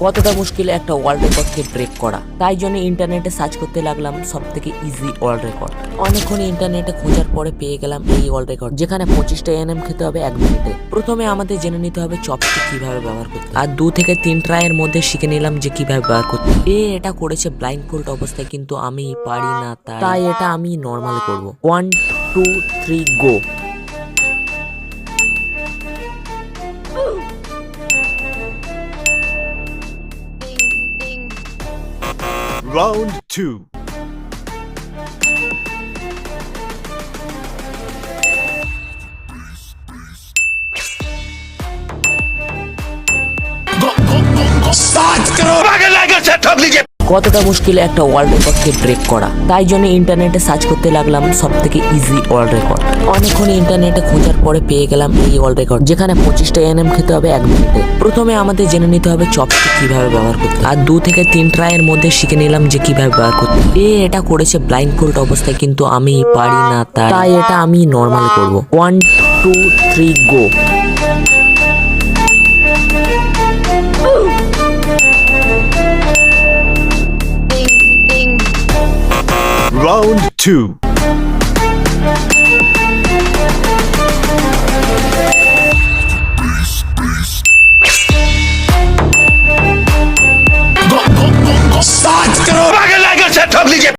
কতটা মুশকিল একটা ওয়ার্ল্ড রেকর্ডকে ব্রেক করা। তাই জন্য ইন্টারনেটে সার্চ করতে লাগলাম সব থেকে ইজি ওয়ার্ল্ড রেকর্ড। অনেকক্ষণ ইন্টারনেটে খোঁজার পরে পেয়ে গেলাম এই ওয়ার্ল্ড রেকর্ড, যেখানে 25টা এনএম খেতে হবে 1 মিনিটে। প্রথমে আমাদের জেনে নিতে হবে চপস্টিক কিভাবে ব্যবহার করতে, আর 2 থেকে 3 ট্রাইয়ের মধ্যে শিখে নিলাম যে কিভাবে ব্যবহার করতে। এটা করেছে ব্লাইন্ড ফোল্ড অবস্থায়, কিন্তু আমি পারি না, তাই এটা আমি নর্মালি করব। 1 2 3 গো। Round 2. কতটা মুশকিল একটা ওয়ার্ল্ড রেকর্ডকে ব্রেক করা। তাই জন্য ইন্টারনেটে সার্চ করতে লাগলাম সব থেকে ইজি ওয়ার্ল্ড রেকর্ড। অনেকক্ষণ ইন্টারনেটে খোঁজার পরে পেয়ে গেলাম এই ওয়ার্ল্ড রেকর্ড, যেখানে 25টা এনএম খেতে হবে 1 মিনিটে। প্রথমে আমাদের জেনে নিতে হবে চপস্টিক কিভাবে ব্যবহার করতে, আর 2 থেকে 3 ট্রাইয়ের মধ্যে শিখে নিলাম যে কিভাবে ব্যবহার করতে। এটা করেছে ব্লাইন্ড ফোল্ড অবস্থায়, কিন্তু আমি পারি না, তাই এটা আমি নর্মালি করব। 1 2 3 গো। Round 2.